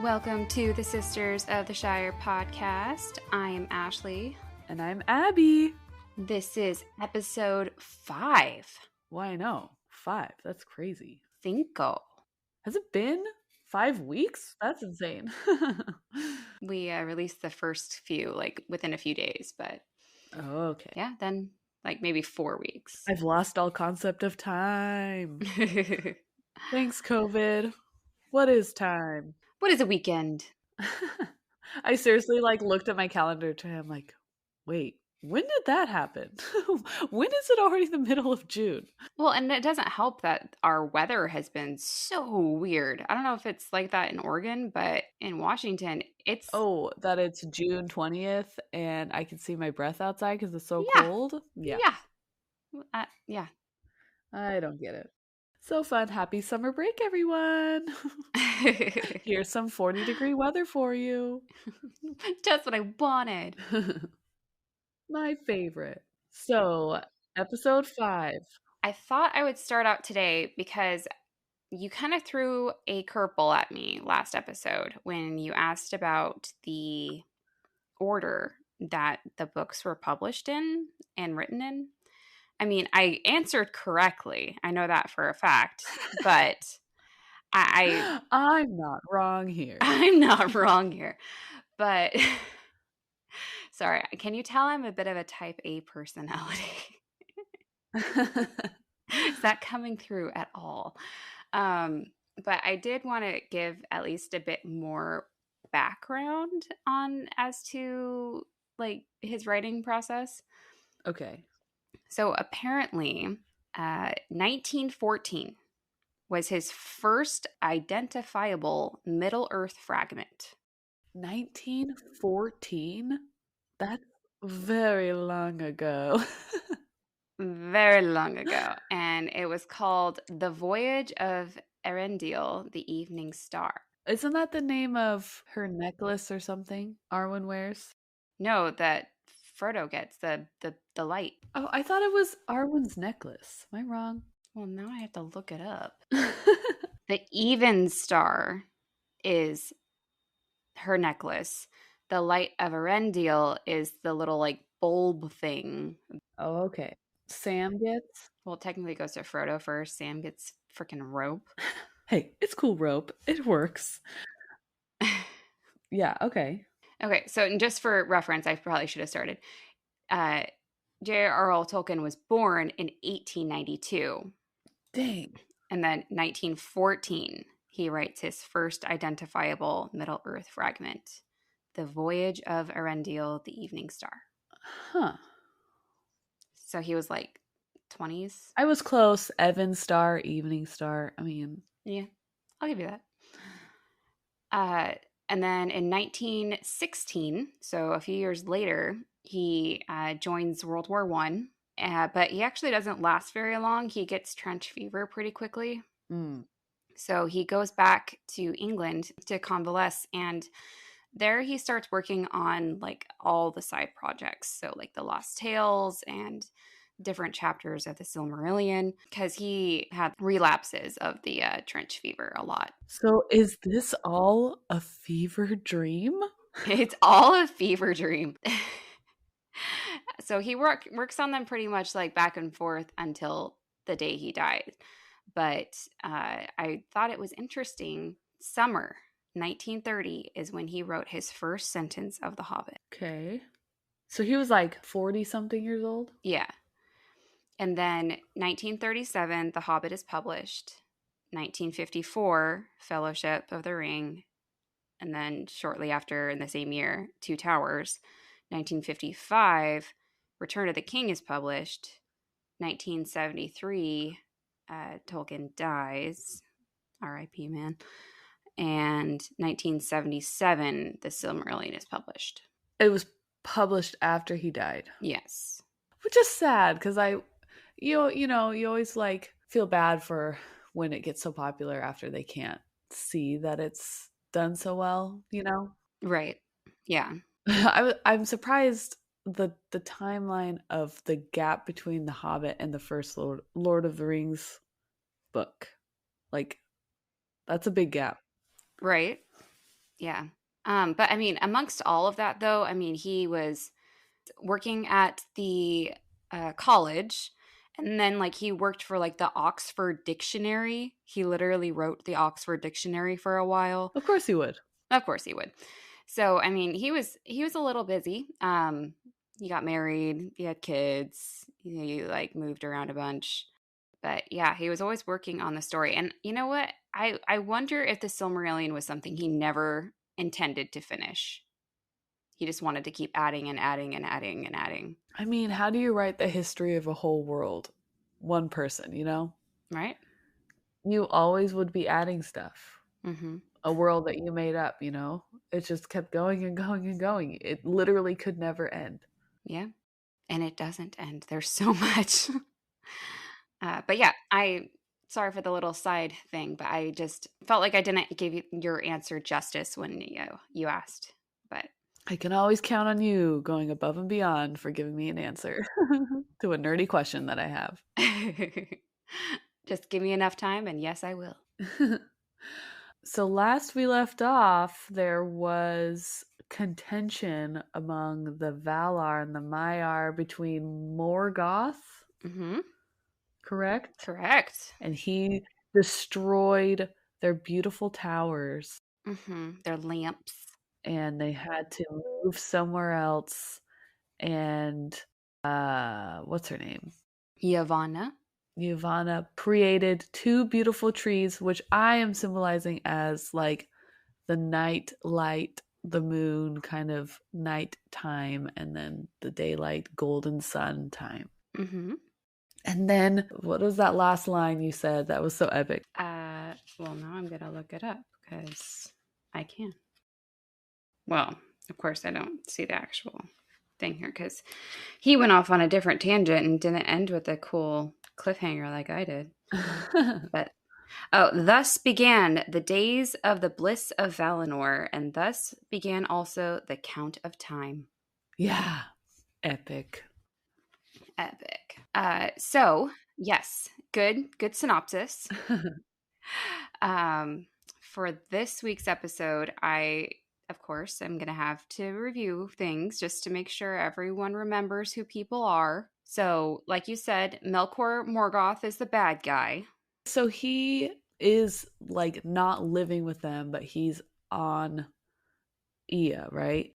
Welcome to the Sisters of the Shire podcast. I am Ashley. And I'm Abby. This is episode 5. Why, no. 5. That's crazy. Cinco. Has it been 5 weeks? That's insane. We released the first few, within a few days, but... Oh, okay. Yeah, then, maybe 4 weeks. I've lost all concept of time. Thanks, COVID. What is time? What is a weekend? I seriously, looked at my calendar today. I'm like, wait, when did that happen? When is it already the middle of June? Well, and it doesn't help that our weather has been so weird. I don't know if it's like that in Oregon, but in Washington, it's... Oh, that it's June 20th and I can see my breath outside because it's so cold? Yeah. Yeah. I don't get it. So fun. Happy summer break, everyone. Here's some 40-degree weather for you. Just what I wanted. My favorite. So, episode 5. I thought I would start out today because you kind of threw a curveball at me last episode when you asked about the order that the books were published in and written in. I mean, I answered correctly. I know that for a fact, but I'm not wrong here. I'm not wrong here. But sorry, can you tell I'm a bit of a type A personality? Is that coming through at all? But I did want to give at least a bit more background on as to his writing process. Okay. So apparently, 1914 was his first identifiable Middle-earth fragment. 1914? That's very long ago. Very long ago. And it was called The Voyage of Eärendil, the Evening Star. Isn't that the name of her necklace or something Arwen wears? No, that Frodo gets, the light. Oh, I thought it was Arwen's necklace. Am I wrong? Well, now I have to look it up. The Even Star is her necklace. The Light of Eärendil is the little bulb thing. Oh, okay. Sam gets? Well, technically it goes to Frodo first. Sam gets freaking rope. Hey, it's cool rope. It works. Yeah, okay. Okay, so just for reference, I probably should have started. J.R.R. Tolkien was born in 1892. Dang. And then 1914, he writes his first identifiable Middle-earth fragment, The Voyage of Eärendil, the Evening Star. Huh. So he was 20s. I was close. Evan Star, Evening Star. I mean. Yeah, I'll give you that. And then in 1916, so a few years later, he joins World War I. But he actually doesn't last very long. He gets trench fever pretty quickly. So he goes back to England to convalesce, and there he starts working on all the side projects. So the Lost Tales and different chapters of the Silmarillion, because he had relapses of the trench fever a lot. So is this all a fever dream? It's all a fever dream. So he works on them pretty much back and forth until the day he died. But I thought it was interesting. Summer 1930 is when he wrote his first sentence of The Hobbit. Okay. So he was 40-something years old? Yeah. And then 1937, The Hobbit is published. 1954, Fellowship of the Ring. And then shortly after, in the same year, Two Towers. 1955, Return of the King is published. 1973, Tolkien dies. R.I.P., man. And 1977, The Silmarillion is published. It was published after he died. Yes. Which is sad, because you always feel bad for when it gets so popular after they can't see that it's done so well, Right. Yeah. I'm surprised the timeline of the gap between The Hobbit and the first Lord of the Rings book. That's a big gap. Right. Yeah. But I mean, amongst all of that, though, I mean, he was working at the college, and then like he worked for like the Oxford Dictionary. He literally wrote the Oxford Dictionary for a while. Of course he would. Of course he would. So I mean, he was a little busy. He got married, he had kids, he like moved around a bunch. But yeah, he was always working on the story. And you know what? I wonder if the Silmarillion was something he never intended to finish. He just wanted to keep adding and adding and adding and adding, I mean, how do you write the history of a whole world? One person, you know? right? You always would be adding stuff. Mm-hmm. A world that you made up, you know? It just kept going and going and going. It literally could never end. Yeah. And it doesn't end. There's so much. But yeah, I sorry for the little side thing, but I just felt like I didn't give you your answer justice when you asked. But I can always count on you going above and beyond for giving me an answer to a nerdy question that I have. just give me enough time, and yes, I will. So last we left off, there was contention among the Valar and the Maiar between Morgoth, Mm-hmm. correct? Correct. And he destroyed their beautiful towers Mm-hmm. They're lamps. and they had to move somewhere else. And what's her name? Yavanna. Yavanna created two beautiful trees, which I am symbolizing as like the night light, the moon kind of night time, and then the daylight, golden sun time. Mm-hmm. And then what was that last line you said that was so epic? Well, now I'm gonna look it up because I can. Well, of course, I don't see the actual thing here because he went off on a different tangent and didn't end with a cool cliffhanger like I did. But oh, thus began the days of the bliss of Valinor, and thus began also the count of time. Yeah, epic. Epic. So yes, good synopsis. Um, for this week's episode, I, of course, am going to have to review things just to make sure everyone remembers who people are. So, like you said, Melkor Morgoth is the bad guy. So he is like not living with them, but he's on Ia, right?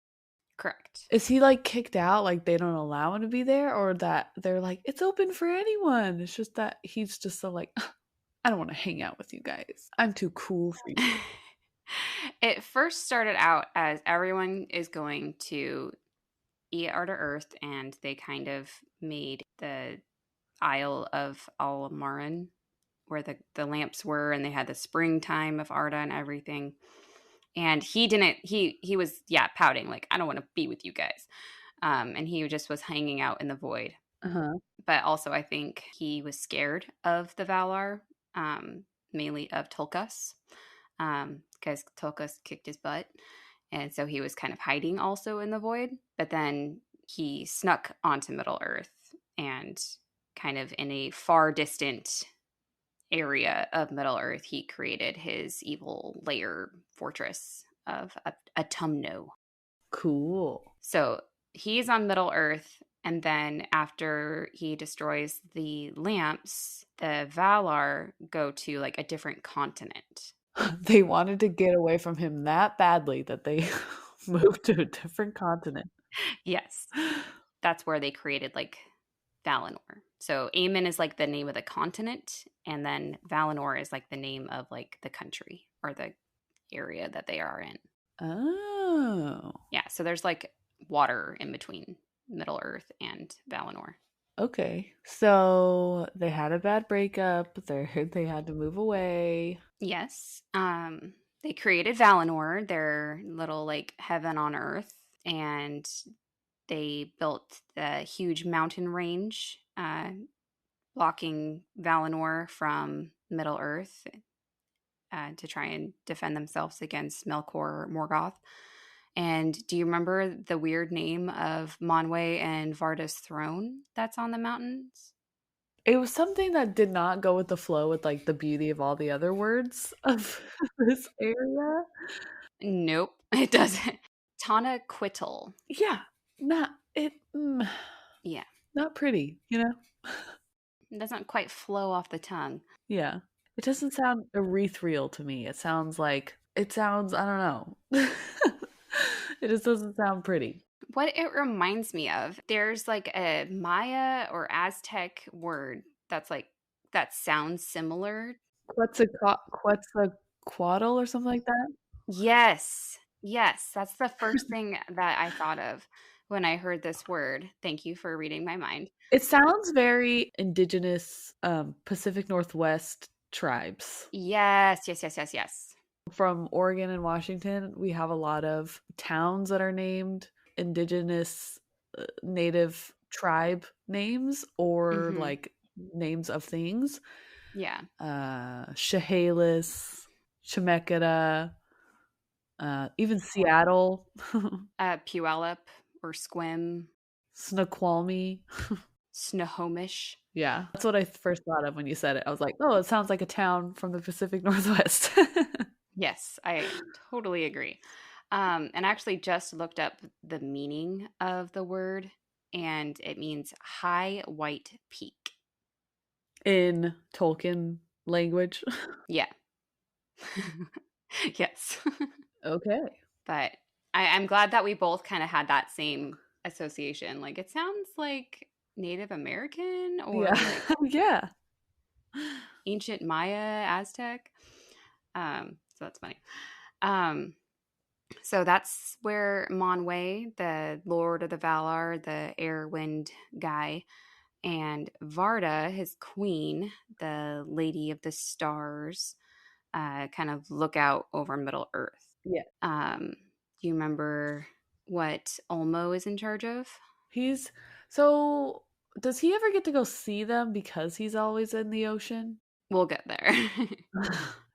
Correct. Is he like kicked out, like they don't allow him to be there, or that they're like, it's open for anyone? It's just that he's just so like, I don't want to hang out with you guys. I'm too cool for you. It first started out as everyone is going to eat out of Earth, and they kind of made the Isle of Almarin, where the lamps were, and they had the springtime of Arda and everything. And he didn't. He was pouting like I don't want to be with you guys, and he just was hanging out in the void. Uh-huh. But also, I think he was scared of the Valar, mainly of Tulkas, because Tulkas kicked his butt, and so he was kind of hiding also in the void. But then he snuck onto Middle Earth and kind of in a far distant area of Middle Earth, he created his evil lair fortress of Autumno. Cool. So he's on Middle Earth, and then after he destroys the lamps, the Valar go to like a different continent. They wanted to get away from him that badly that they moved to a different continent. Yes, that's where they created like Valinor. So Aemon is like the name of the continent, and then Valinor is like the name of like the country or the area that they are in. Oh. Yeah, so there's like water in between Middle Earth and Valinor. Okay. So they had a bad breakup. They had to move away. Yes. They created Valinor, their little like heaven on earth, and they built the huge mountain range, blocking Valinor from Middle Earth, to try and defend themselves against Melkor Morgoth. And do you remember the weird name of Manwë and Varda's throne that's on the mountains? It was something that did not go with the flow with like the beauty of all the other words of this area. Nope, it doesn't. Tanaquitl. Yeah, not it. Yeah, Not pretty, you know? it doesn't quite flow off the tongue. Yeah. It doesn't sound ethereal to me. It sounds, I don't know. It just doesn't sound pretty. What it reminds me of, there's like a Maya or Aztec word that's like that sounds similar. Quetzalcoatl or something like that. Yes. Yes, that's the first thing that I thought of when I heard this word. Thank you for reading my mind. It sounds very indigenous Pacific Northwest tribes. Yes, yes, yes, yes, yes. From Oregon and Washington, we have a lot of towns that are named indigenous native tribe names or Mhm. like names of things. Yeah. Chehalis, Chemeketa, even Seattle, Puyallup or Squim, Snoqualmie. Snohomish. Yeah, that's what I first thought of when you said it. I was like, oh, it sounds like a town from the Pacific Northwest. Yes, I totally agree. And I actually just looked up the meaning of the word, and it means high white peak. In Tolkien language. Yeah. Yes. Okay. But I'm glad that we both kind of had that same association. Like, it sounds like Native American or Yeah. like Yeah. ancient Maya, Aztec. So that's funny. Um, So that's where Monway, the Lord of the Valar, the air wind guy, and Varda, his queen, the Lady of the Stars, kind of look out over Middle Earth. Yeah. Do you remember what Ulmo is in charge of? He's so does he ever get to go see them because he's always in the ocean? We'll get there.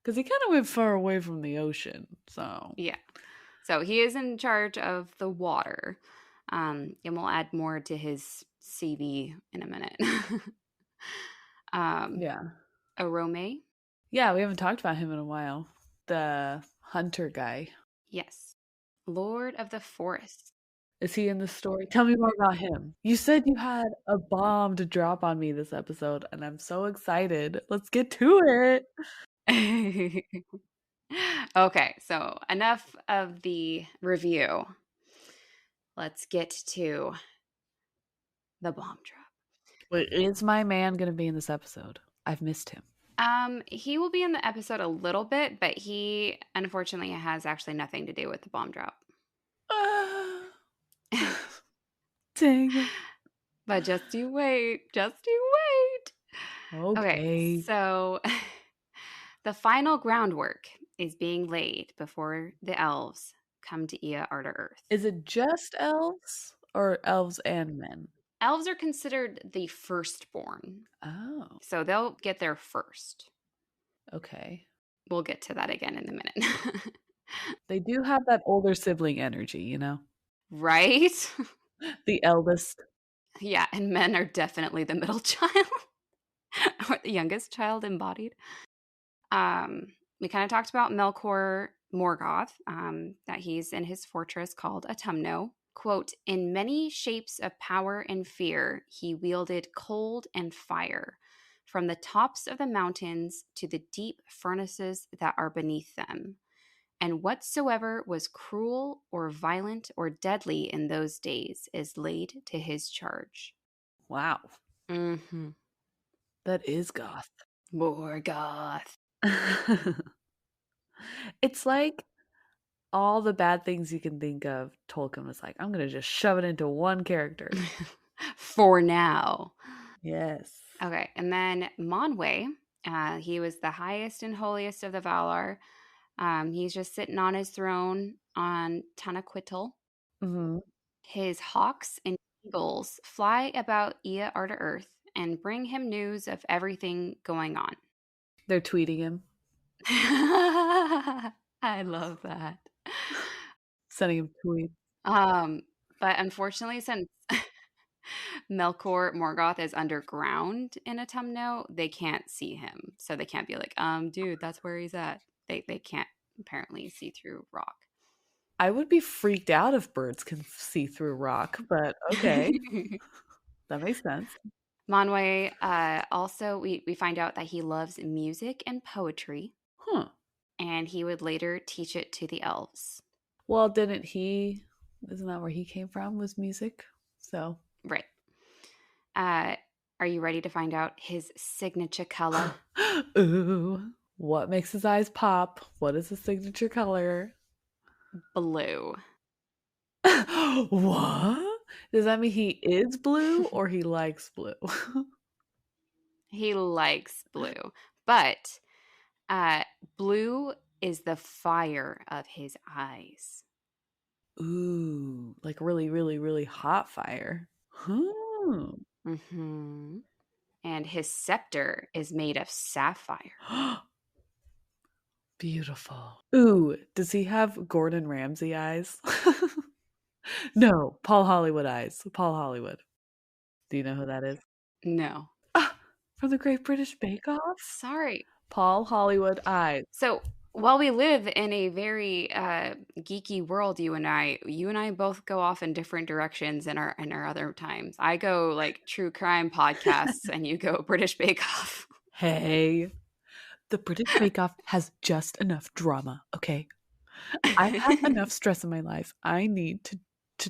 Because he kind of went far away from the ocean. So, Yeah. So he is in charge of the water. And we'll add more to his CV in a minute. um, yeah. Arome. Yeah, we haven't talked about him in a while. The hunter guy. Yes. Lord of the Forest. Is he in the story? Tell me more about him. You said you had a bomb to drop on me this episode, and I'm so excited. Let's get to it. Okay, so enough of the review. Let's get to the bomb drop. Wait, is my man going to be in this episode? I've missed him. He will be in the episode a little bit, but he unfortunately has actually nothing to do with the bomb drop. Ah, dang it. But just you wait, just you wait. Okay, Okay. so the final groundwork is being laid before the elves come to Ea Arda Earth. Is it just elves or elves and men? Elves are considered the firstborn, Oh, so they'll get there first. okay. We'll get to that again in a minute. They do have that older sibling energy, you know? Right? The eldest. Yeah, and men are definitely the middle child or the youngest child embodied. We kind of talked about Melkor Morgoth, that he's in his fortress called Autumno. Quote, in many shapes of power and fear, he wielded cold and fire, from the tops of the mountains to the deep furnaces that are beneath them. And whatsoever was cruel or violent or deadly in those days is laid to his charge. Wow. Mm-hmm. That is goth. Morgoth. It's like all the bad things you can think of, Tolkien was like, I'm going to just shove it into one character. For now. Yes. Okay, and then Monway, he was the highest and holiest of the Valar. He's just sitting on his throne on Tanaquitl. Hmm. His hawks and eagles fly about Ea Arda Earth and bring him news of everything going on. They're tweeting him, I love that. sending him tweets. Um, but unfortunately, since Melkor Morgoth is underground in Autumno, they can't see him. So they can't be like, dude, that's where he's at. They can't apparently see through rock. I would be freaked out if birds can see through rock, but okay, that makes sense. Manwë, also, we find out that he loves music and poetry, Huh. and he would later teach it to the elves. Well, didn't he? Isn't that where he came from? Was music? So, Right. Uh, are you ready to find out his signature color? ooh, what makes his eyes pop? What is his signature color? Blue. What? Does that mean he is blue or he likes blue? He likes blue, but uh, blue is the fire of his eyes. Ooh, like really, really, really hot fire. Hmm. Hmm. And his scepter is made of sapphire. Beautiful. Ooh, does he have Gordon Ramsay eyes? No, Paul Hollywood eyes. Paul Hollywood. Do you know who that is? No. Ah, from the Great British Bake Off? Sorry. Paul Hollywood eyes. So while we live in a very geeky world, you and I both go off in different directions in our other times. I go like true crime podcasts, and you go British Bake Off. Hey, the British Bake Off has just enough drama, okay? I have enough stress in my life. I need to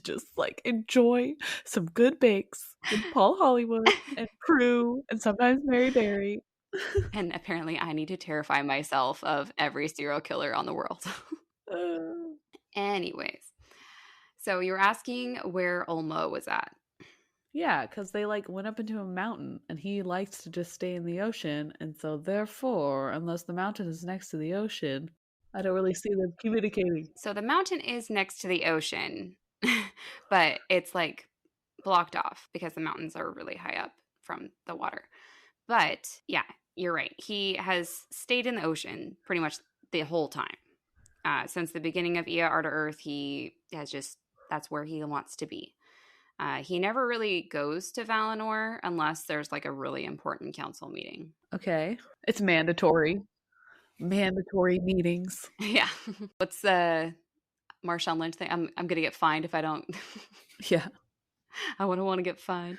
just like enjoy some good bakes with Paul Hollywood and Prue and sometimes Mary Berry. And apparently, I need to terrify myself of every serial killer on the world. Uh, Anyways, so you're asking where Ulmo was at. yeah, because they like went up into a mountain and he likes to just stay in the ocean. And so, therefore, unless the mountain is next to the ocean, I don't really see them communicating. So the mountain is next to the ocean, but it's like blocked off because the mountains are really high up from the water. But yeah, you're right. He has stayed in the ocean pretty much the whole time. Since the beginning of Ea Arda Earth, he has just, that's where he wants to be. He never really goes to Valinor unless there's like a really important council meeting. Okay. It's mandatory. Mandatory meetings. Yeah. What's the Marshawn Lynch thing? I'm gonna get fined if I don't. Yeah. I wouldn't want to get fined.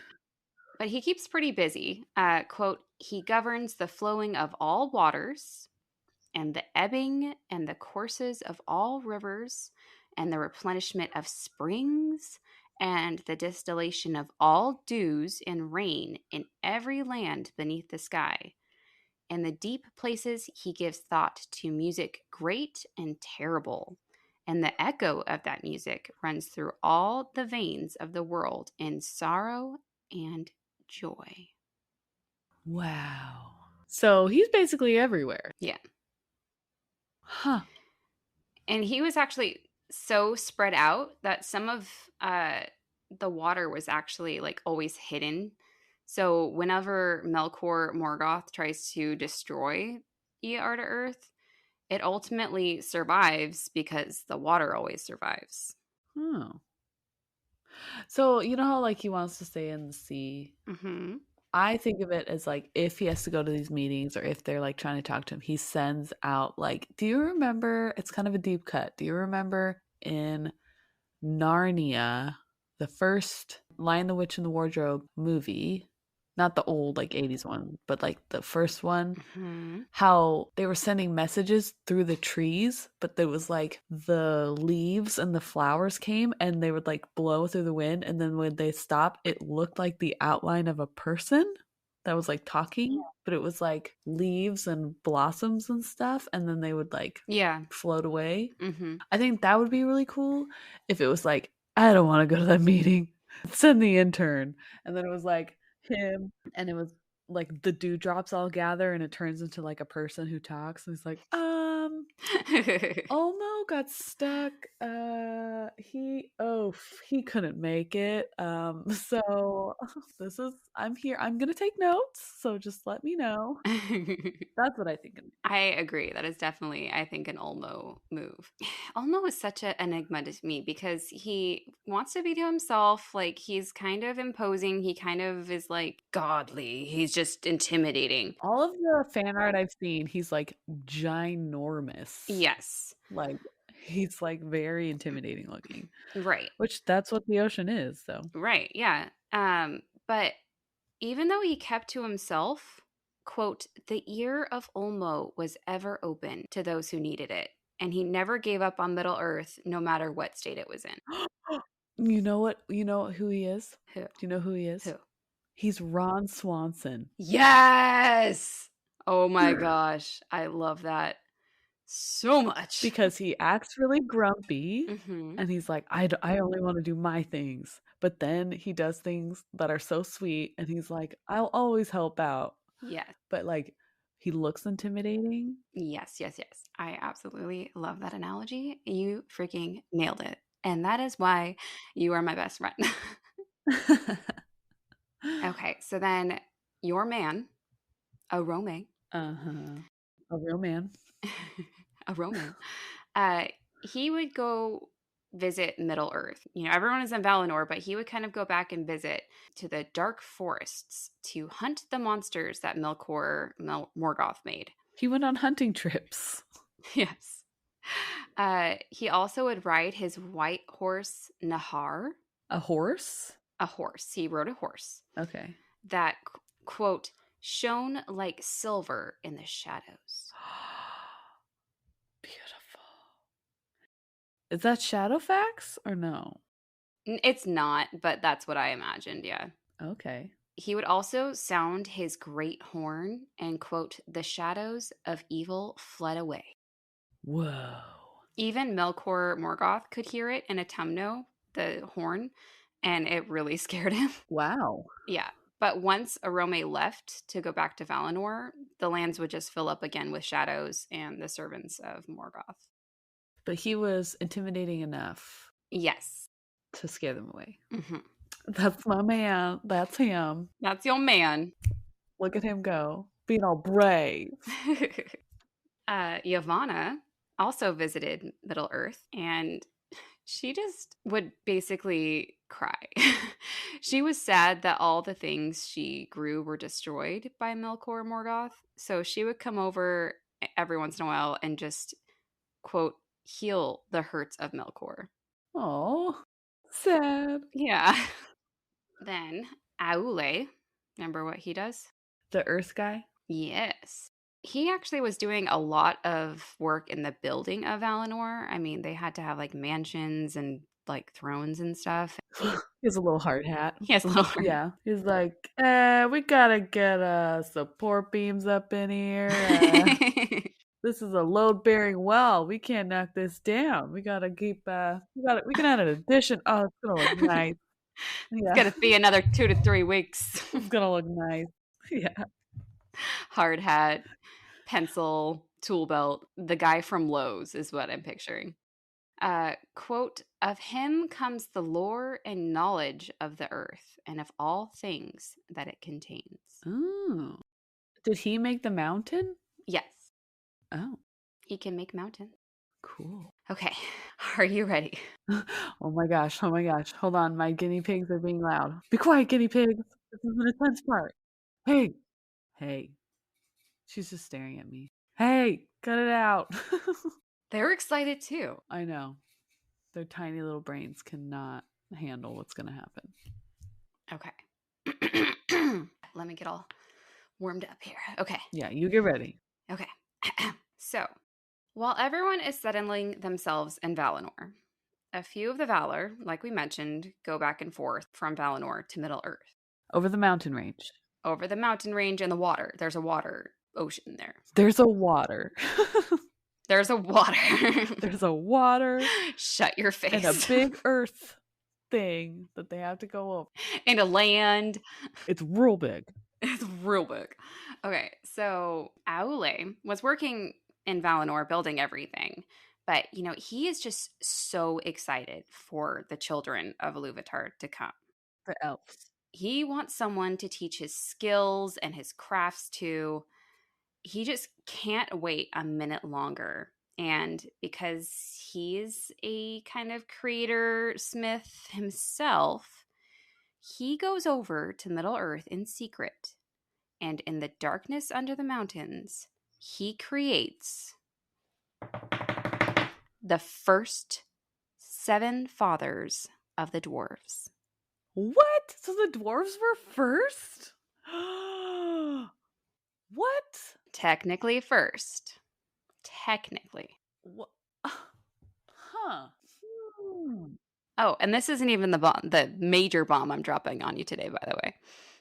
But he keeps pretty busy. Quote, he governs the flowing of all waters, and the ebbing and the courses of all rivers, and the replenishment of springs, and the distillation of all dews and rain in every land beneath the sky. In the deep places, he gives thought to music great and terrible. And the echo of that music runs through all the veins of the world in sorrow and joy. Wow. So he's basically everywhere. Yeah. Huh. And he was actually so spread out that some of the water was actually like always hidden. So whenever Melkor Morgoth tries to destroy Earth, Earth, it ultimately survives because the water always survives. Oh. So you know how like he wants to stay in the sea? Mm-hmm. I think of it as like if he has to go to these meetings or if they're like trying to talk to him, he sends out like, do you remember? It's kind of a deep cut. Do you remember in Narnia, the first Lion the Witch and the Wardrobe movie? Not the old like 80s one, but like the first one, Mm-hmm. how they were sending messages through the trees, but there was like the leaves and the flowers came and they would like blow through the wind. And then when they stopped, it looked like the outline of a person that was like talking, but it was like leaves and blossoms and stuff. And then they would like Yeah. float away. Mm-hmm. I think that would be really cool if it was like, I don't want to go to that meeting. Send the intern. And then it was like him and it was like the dewdrops all gather and it turns into like a person who talks and he's like, Olmo got stuck. He couldn't make it. So this is I'm here. I'm gonna take notes, so just let me know. That's what I think. I agree. That is definitely, I think, an Ulmo move. Ulmo is such an enigma to me because he wants to be to himself. Like, he's kind of imposing. He kind of is like godly. He's just intimidating. All of the fan art I've seen, he's like ginormous. Yes. Like He's like very intimidating looking, Right. which that's what the ocean is. So, Right. Yeah. But even though he kept to himself, quote, the ear of Ulmo was ever open to those who needed it, and he never gave up on Middle Earth, no matter what state it was in. you know what? You know who he is? Who? Do you know who he is? Who? He's Ron Swanson. Yes! Oh my gosh. I love that so much. Because he acts really grumpy Hmm. and he's like, I only want to do my things. But then he does things that are so sweet and he's like, I'll always help out. Yes. But like, he looks intimidating. Yes, yes, yes. I absolutely love that analogy. You freaking nailed it. And that is why you are my best friend. Okay, so then your man, a Rome, Uh-huh. A real man. a Roman, uh, he would go visit Middle Earth. You know, everyone is in Valinor, but he would kind of go back and visit to the dark forests to hunt the monsters that Morgoth made. He went on hunting trips. Yes. He also would ride his white horse Nahar, A horse? a horse. He rode a horse Okay. that, quote, shone like silver in the shadows. Beautiful. Is that Shadowfax or no? It's not, but that's what I imagined, yeah. Okay. He would also sound his great horn and, quote, the shadows of evil fled away. Whoa. Even Melkor Morgoth could hear it in Autumno, the horn, and it really scared him. Wow. Yeah. But once Arome left to go back to Valinor, the lands would just fill up again with shadows and the servants of Morgoth. But he was intimidating enough Yes. to scare them away. Hmm. That's my man. That's him. That's your man. Look at him go. Being all brave. Yavanna also visited Middle Earth, and she just would basically cry. She was sad that all the things she grew were destroyed by Melkor Morgoth. So she would come over every once in a while and just, quote, heal the hurts of Melkor. Oh, sad. Yeah. Then Aule, remember what he does? The Earth guy? Yes. He actually was doing a lot of work in the building of Valinor. I mean, they had to have like mansions and like thrones and stuff. He has a little hard hat. He has a little heart. Yeah. He's like, we gotta get support beams up in here. This is a load bearing well. We can't knock this down. We gotta keep we can add an addition. Oh, it's gonna look nice. It's Yeah. going to be another 2 to 3 weeks. It's gonna look nice. Yeah. Hard hat, pencil, tool belt. The guy from Lowe's is what I'm picturing. Quote, of him comes the lore and knowledge of the earth and of all things that it contains. Oh. Did he make the mountain? Yes, Oh, he can make mountains. cool. Okay, are you ready? Oh my gosh. Oh my gosh. Hold on. My guinea pigs are being loud. Be quiet, guinea pigs. This is an intense part. Hey. Hey. She's just staring at me. Hey, cut it out. They're excited too. I know. Their tiny little brains cannot handle what's going to happen. Okay. Let me get all warmed up here. Okay. Yeah, you get ready. Okay. So, while everyone is settling themselves in Valinor, a few of the Valar, like we mentioned, go back and forth from Valinor to Middle Earth. Over the mountain range. Over the mountain range and the water. There's a water ocean there. There's a water. There's a water. There's a water. Shut your face. And a big earth thing that they have to go over. And a land. It's real big. It's real big. Okay, so Aule was working in Valinor building everything. But, you know, he is just so excited for the children of Iluvatar to come. The elves. He wants someone to teach his skills and his crafts to. He just can't wait a minute longer. And because he's a kind of creator smith himself, he goes over to Middle Earth in secret. And in the darkness under the mountains, he creates the first 7 fathers of the dwarves. What? So the dwarves were first? What? Technically first. Technically. What? Huh. Hmm. Oh, and this isn't even the major bomb I'm dropping on you today, by the way.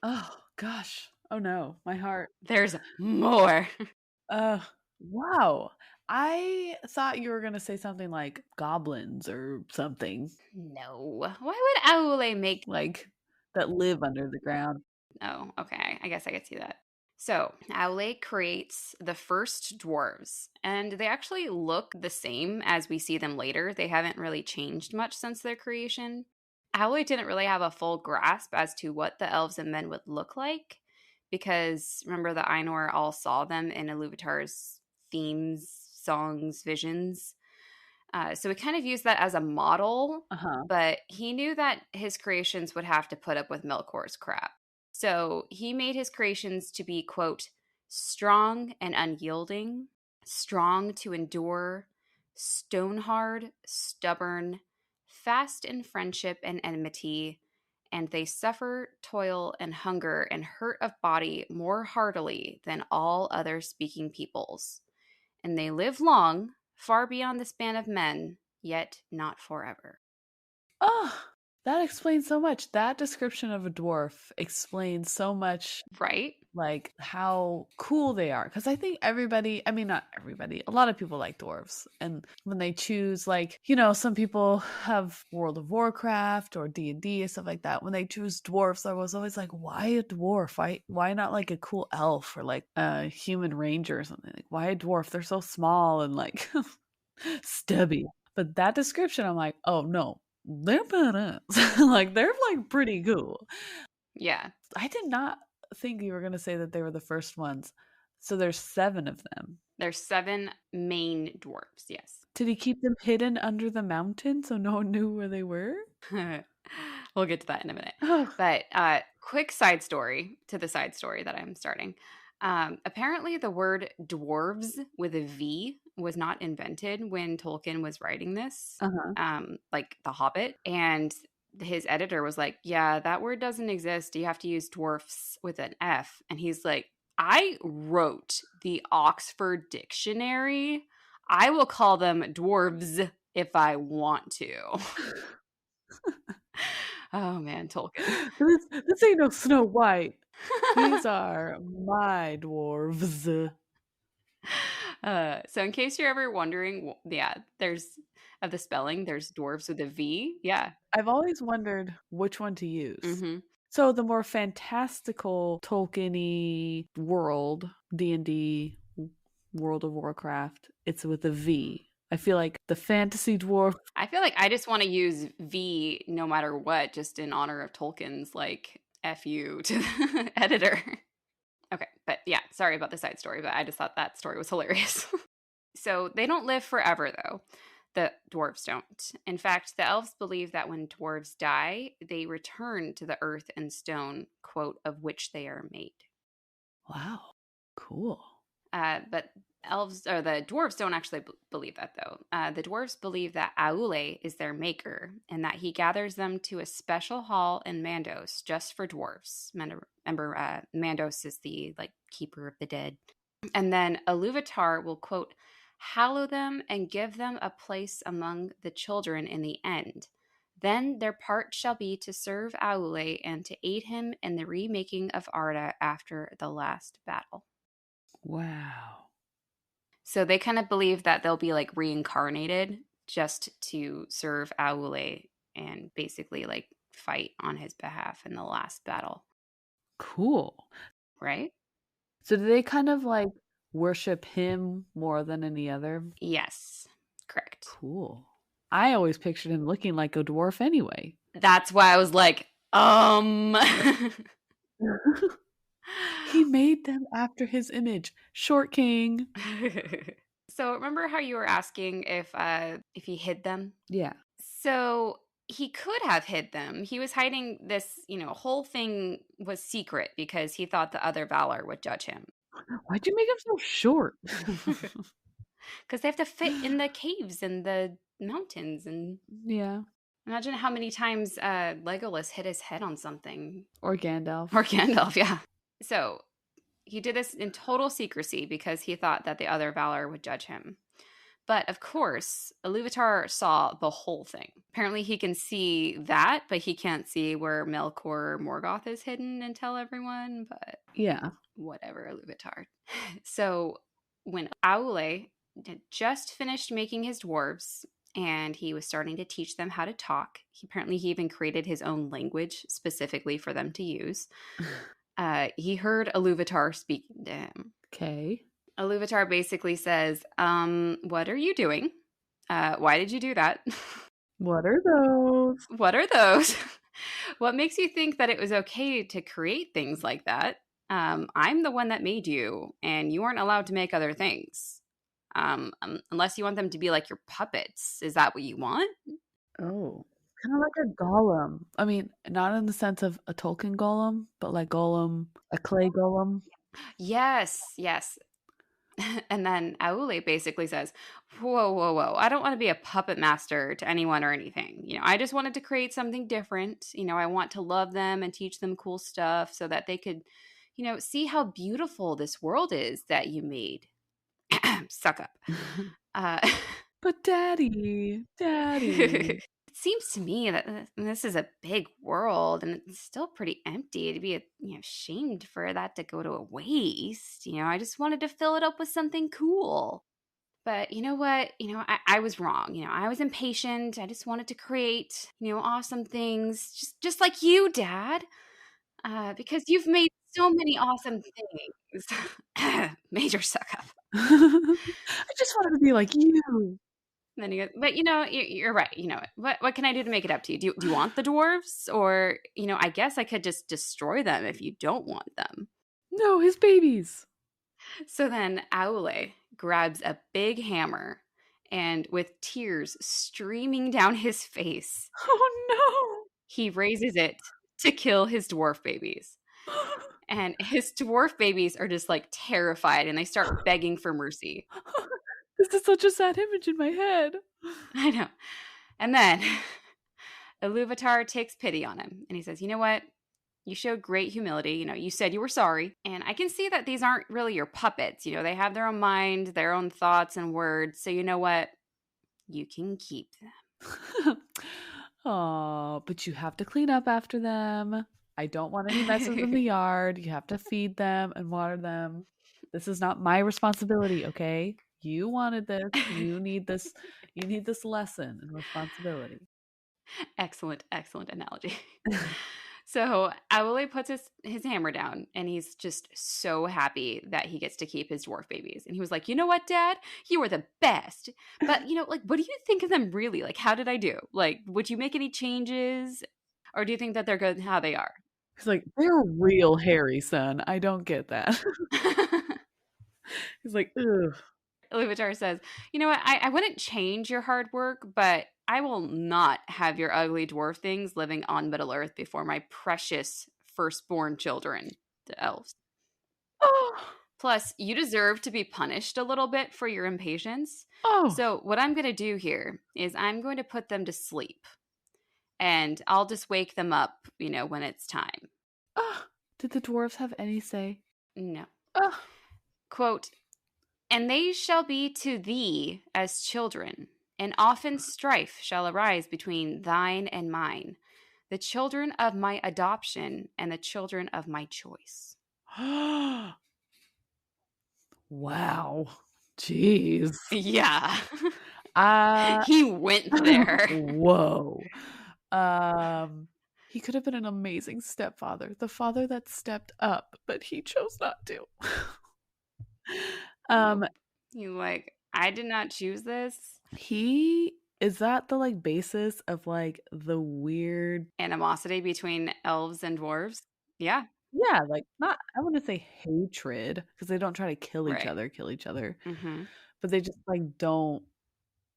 Oh gosh. Oh no, my heart. There's more. Uh, wow. I thought you were gonna say something like goblins or something No. Why would Aule make. like that live under the ground. Oh, okay. I guess I could see that. So, Aule creates the first dwarves, and they actually look the same as we see them later. They haven't really changed much since their creation. Aule didn't really have a full grasp as to what the elves and men would look like because remember, the Ainur all saw them in Iluvatar's themes, songs, visions. So he kind of used that as a model, Uh huh. but he knew that his creations would have to put up with Melkor's crap. So he made his creations to be, quote, strong and unyielding, strong to endure, stone hard, stubborn, fast in friendship and enmity, and they suffer toil and hunger and hurt of body more heartily than all other speaking peoples. And they live long, far beyond the span of men, yet not forever. Oh, that explains so much. That description of a dwarf explains so much, Right? like how cool they are. Because I think everybody, I mean, not everybody, a lot of people like dwarves. And when they choose, like, some people have World of Warcraft or D&D and stuff like that. When they choose dwarfs, I was always like, why a dwarf? Why not like a cool elf or like a human ranger or something? Like, why a dwarf? They're so small and like stubby. But that description, I'm like, oh no, they're badass. Like they're like pretty cool. Yeah. I did not think you were gonna say that they were the first ones. So there's 7 of them. There's 7 main dwarves, yes. Did he keep them hidden under the mountain so no one knew where they were? We'll get to that in a minute. Oh, But quick side story to the side story that I'm starting. Apparently, the word dwarves with a V was not invented when Tolkien was writing this, uh-huh. like The Hobbit. And his editor was like, yeah, that word doesn't exist. You have to use dwarfs with an F. And he's like, I wrote the Oxford Dictionary. I will call them dwarves if I want to. Oh man, Tolkien. This ain't no Snow White. These are my dwarves. So in case you're ever wondering, yeah, there's of the spelling, there's dwarves with a V. Yeah. I've always wondered which one to use. Mm-hmm. So the more fantastical Tolkien-y world, D&D, World of Warcraft, it's with a V. I feel like the fantasy dwarf. I feel like I just want to use V no matter what, just in honor of Tolkien's like FU to the editor. Okay, but yeah, sorry about the side story, but I just thought that story was hilarious. So they don't live forever, though. The dwarves don't. In fact, the elves believe that when dwarves die, they return to the earth and stone, quote, of which they are made. Wow, cool. But elves or the dwarves don't actually believe that, though. The dwarves believe that Aule is their maker and that he gathers them to a special hall in Mandos just for dwarves. Remember, Mandos is the like keeper of the dead. And then Iluvatar will, quote, hallow them and give them a place among the children in the end. Then their part shall be to serve Aule and to aid him in the remaking of Arda after the last battle. Wow. So they kind of believe that they'll be like reincarnated just to serve Aule and basically like fight on his behalf in the last battle. Cool. Right? So do they kind of like worship him more than any other? Yes, correct. Cool. I always pictured him looking like a dwarf anyway. That's why I was like, He made them after his image. Short King. So remember how you were asking if he hid them? Yeah. So he could have hid them. He was hiding this, whole thing was secret because he thought the other Valor would judge him. Why'd you make him so short? Because they have to fit in the caves and the mountains. And Yeah. imagine how many times Legolas hit his head on something. Or Gandalf. Or Gandalf, yeah. So he did this in total secrecy because he thought that the other Valar would judge him. But of course, Iluvatar saw the whole thing. Apparently, he can see that, but he can't see where Melkor Morgoth is hidden and tell everyone. But Yeah. whatever, Iluvatar. So when Aule had just finished making his dwarves and he was starting to teach them how to talk, he even created his own language specifically for them to use. He heard Iluvatar speaking to him. Okay. Iluvatar basically says, what are you doing? Why did you do that? What are those? What are those? What makes you think that it was okay to create things like that? I'm the one that made you, and you aren't allowed to make other things. Unless you want them to be like your puppets. Is that what you want? Oh. Kind of like a golem. I mean, not in the sense of a Tolkien golem, but like golem, a clay golem. Yes, yes. And then Aule basically says, whoa, whoa, whoa. I don't want to be a puppet master to anyone or anything. I just wanted to create something different. I want to love them and teach them cool stuff so that they could, see how beautiful this world is that you made. Suck up. But daddy. It seems to me that this is a big world and it's still pretty empty to be shamed for that to go to a waste. I just wanted to fill it up with something cool. But you know what? I was wrong. I was impatient. I just wanted to create, awesome things, just like you, Dad. Because you've made so many awesome things. Major suck up. I just wanted to be like you. And then he goes, but you're right. What can I do to make it up to you? Do you want the dwarves? Or, I guess I could just destroy them if you don't want them. No, his babies. So then Aule grabs a big hammer and with tears streaming down his face, Oh he raises it to kill his dwarf babies. no. And his dwarf babies are just like terrified and they start begging for mercy. This is such a sad image in my head. I know. And then Iluvatar takes pity on him and he says, you know what? You showed great humility. You said you were sorry. And I can see that these aren't really your puppets. They have their own mind, their own thoughts and words. So you know what? You can keep them. Oh, but you have to clean up after them. I don't want any messes in the yard. You have to feed them and water them. This is not my responsibility, okay? You wanted this. You need this. You need this lesson and responsibility. Excellent, excellent analogy. So Aule puts his hammer down and he's just so happy that he gets to keep his dwarf babies. And he was like, you know what, Dad? You are the best. But, like, what do you think of them really? Like, how did I do? Like, would you make any changes? Or do you think that they're good how they are? He's like, they're real hairy, son. I don't get that. He's like, ugh. Iluvatar says, you know what? I wouldn't change your hard work, but I will not have your ugly dwarf things living on Middle Earth before my precious firstborn children, the elves. Oh, Plus, you deserve to be punished a little bit for your impatience. oh. So, what I'm going to do here is I'm going to put them to sleep. And I'll just wake them up, when it's time. Oh. Did the dwarves have any say? No. Oh. Quote, and they shall be to thee as children, and often strife shall arise between thine and mine, the children of my adoption and the children of my choice. Wow. Jeez. Yeah. Uh He went there. Whoa. He could have been an amazing stepfather, the father that stepped up, but he chose not to. Nope. You like, I did not choose this. He is that the like basis of like the weird Animosity between elves and dwarves? Yeah. yeah, like not I wouldn't say hatred because they don't try to kill each Right. other, Mm-hmm. but they just like don't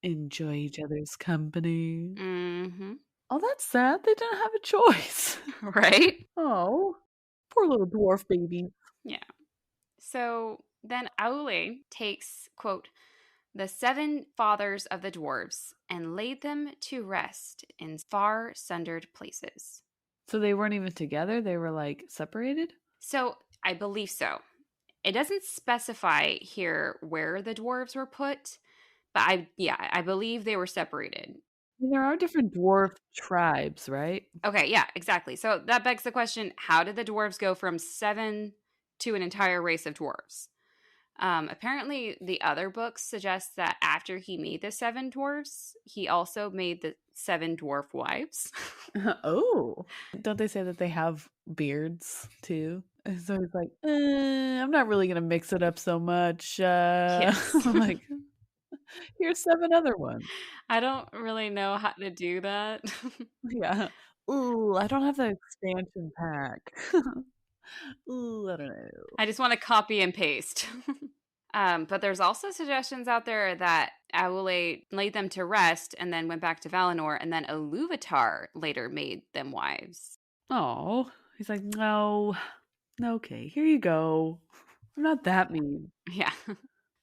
enjoy each other's company. Mm-hmm. Oh, that's sad. They didn't have a choice. Right? Oh, poor little dwarf baby. Yeah. So then Aule takes, quote, The seven fathers of the dwarves and laid them to rest in far sundered places. So they weren't even together? They were like separated? So I believe so. It doesn't specify here where the dwarves were put, but I believe they were separated. There are different dwarf tribes, right? Okay, yeah, exactly. So that begs the question, how did the dwarves go from seven to an entire race of dwarves? Apparently, the other books suggest that after he made the seven dwarves, he also made the seven dwarf wives. Oh. Don't they say that they have beards too? And so it's like, I'm not really gonna mix it up so much. Yes. Like, here's seven other ones. I don't really know how to do that. Yeah. Ooh, I don't have the expansion pack. Ooh, I don't know. I just want to copy and paste. But there's also suggestions out there that Aule laid them to rest and then went back to Valinor, and then Iluvatar later made them wives. Oh, he's like, no, okay, here you go. I'm not that mean. Yeah.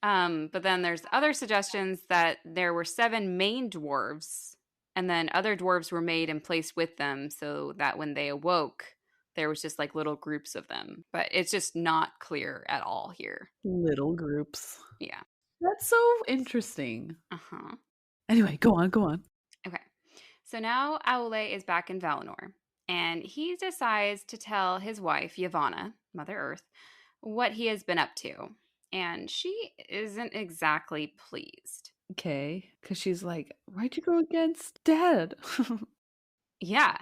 But then there's other suggestions that there were seven main dwarves, and then other dwarves were made and placed with them so that when they awoke, there was just like little groups of them. But it's just not clear at all here. Little groups. Yeah. That's so interesting. Uh huh. Anyway, go on, go on. Okay. So now Aule is back in Valinor, and he decides to tell his wife, Yavanna, Mother Earth, what he has been up to. And she isn't exactly pleased. Okay, because she's like, why'd you go against Dad? Yeah,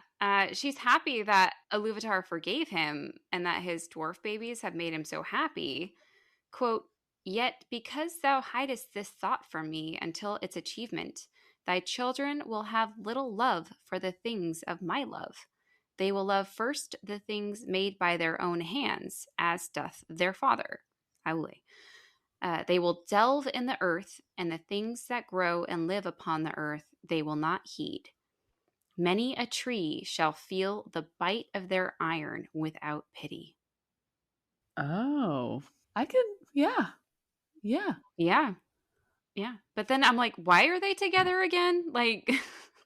she's happy that Iluvatar forgave him and that his dwarf babies have made him so happy. Quote, "Yet because thou hidest this thought from me until its achievement, thy children will have little love for the things of my love. They will love first the things made by their own hands, as doth their father." Aule. They will delve in the earth, and the things that grow and live upon the earth they will not heed. Many a tree shall feel the bite of their iron without pity. Oh, I can, yeah, yeah. Yeah, yeah. But then I'm like, why are they together again? Like,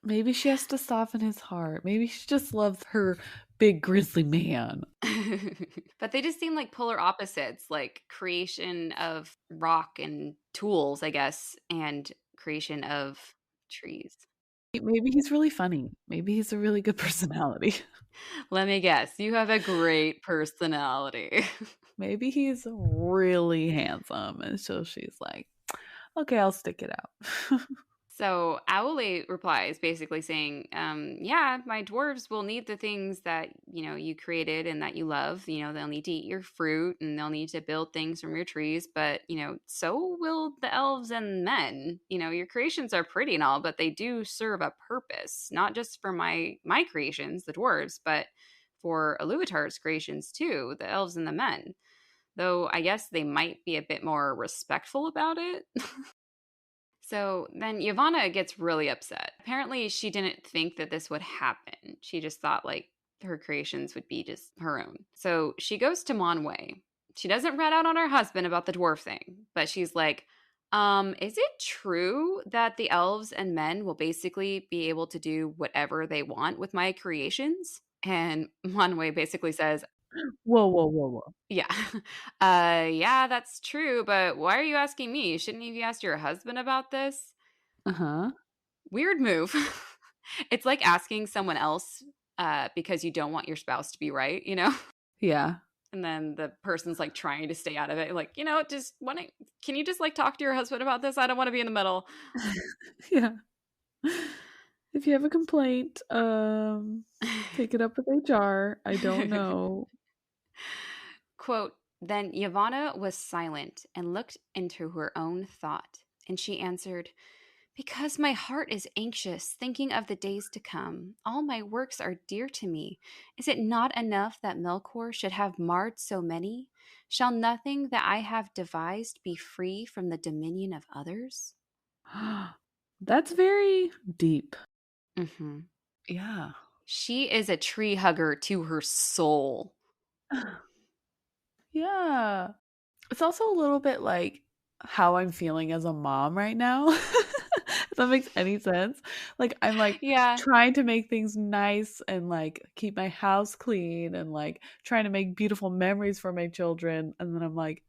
Maybe she has to soften his heart. Maybe she just loves her big grizzly man. but they just seem like polar opposites, like creation of rock and tools, I guess, and creation of trees. Maybe he's really funny. Maybe he's a really good personality. Let me guess, you have a great personality. Maybe he's really handsome. And so she's like, okay, I'll stick it out. So Aule replies, basically saying, "Yeah, my dwarves will need the things that you created and that you love. They'll need to eat your fruit and they'll need to build things from your trees. But so will the elves and men. Your creations are pretty and all, but they do serve a purpose, not just for my creations, the dwarves, but for Iluvatar's creations too, the elves and the men. Though I guess they might be a bit more respectful about it." So then Yavanna gets really upset. Apparently, she didn't think that this would happen. She just thought like her creations would be just her own. So she goes to Monway. She doesn't rat out on her husband about the dwarf thing, but she's like, is it true that the elves and men will basically be able to do whatever they want with my creations?" And Monway basically says, Whoa, whoa, whoa, whoa. yeah. Yeah, that's true, but why are you asking me? Shouldn't you ask your husband about this? Uh huh. Weird move. It's like asking someone else because you don't want your spouse to be right? Yeah. And then the person's like trying to stay out of it. Like, just want to, can you just like talk to your husband about this? I don't want to be in the middle. Yeah. If you have a complaint, take it up with HR. I don't know. Quote, "Then Yavanna was silent and looked into her own thought. And she answered, because my heart is anxious, thinking of the days to come. All my works are dear to me. Is it not enough that Melkor should have marred so many? Shall nothing that I have devised be free from the dominion of others?" That's very deep. Hmm. Yeah. She is a tree hugger to her soul. Yeah. It's also a little bit like how I'm feeling as a mom right now. If that makes any sense. Like I'm like Yeah. trying to make things nice and like keep my house clean and like trying to make beautiful memories for my children. And then I'm like,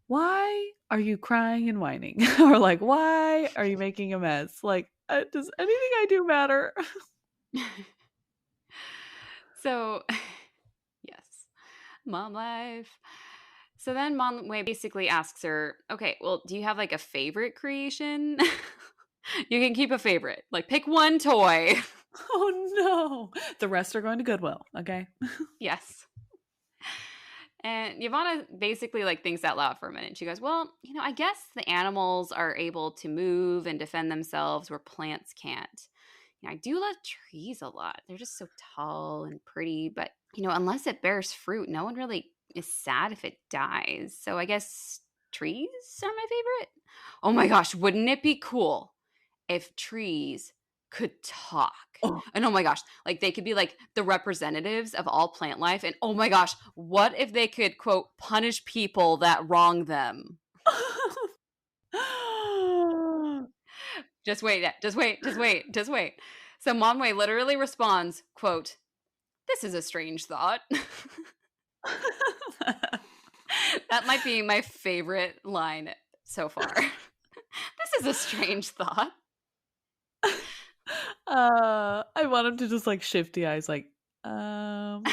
why are you crying and whining? Or like, why are you making a mess? Like, does anything I do matter? So, yes, mom life. So then Mom Wei basically asks her, okay, well, do you have like a favorite creation? You can keep a favorite. Like, pick one toy. Oh no. The rest are going to Goodwill, okay? Yes. And Yavanna basically like thinks out loud for a minute. She goes, "Well, I guess the animals are able to move and defend themselves where plants can't. I do love trees a lot. They're just so tall and pretty, but unless it bears fruit, no one really is sad if it dies. So I guess trees are my favorite. Oh my gosh, wouldn't it be cool if trees could talk? Oh. And oh my gosh, like they could be like the representatives of all plant life. And oh my gosh, what if they could, quote, punish people that wrong them? Just wait, just wait, just wait, just wait. So Monway literally responds, quote, "This is a strange thought." That might be my favorite line so far. This is a strange thought. I want him to just like shifty eyes, like, um,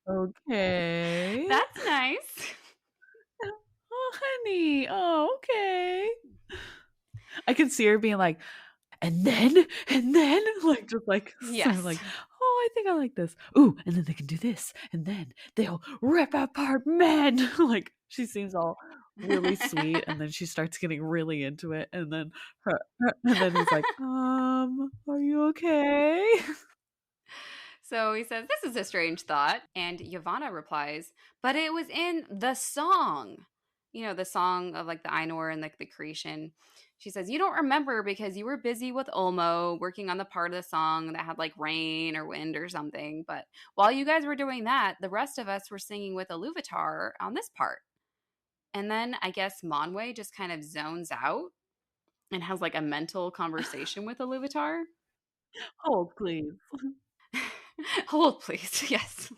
okay. That's nice. Oh, honey. Oh, okay. I can see her being like, and then, like, just like, sort of Yes. like, oh, I think I like this. Ooh, and then they can do this, and then they'll rip apart men. Like, she seems all really sweet, and then she starts getting really into it, and then and then he's like, are you okay? So he says, "This is a strange thought." And Yavanna replies, "But it was in the song." The song of like the Ainur and like the creation. She says, "You don't remember because you were busy with Olmo working on the part of the song that had like rain or wind or something. But while you guys were doing that, the rest of us were singing with Iluvatar on this part." And then I guess Monway just kind of zones out and has like a mental conversation with Iluvatar. Hold, please. Hold, please. Yes.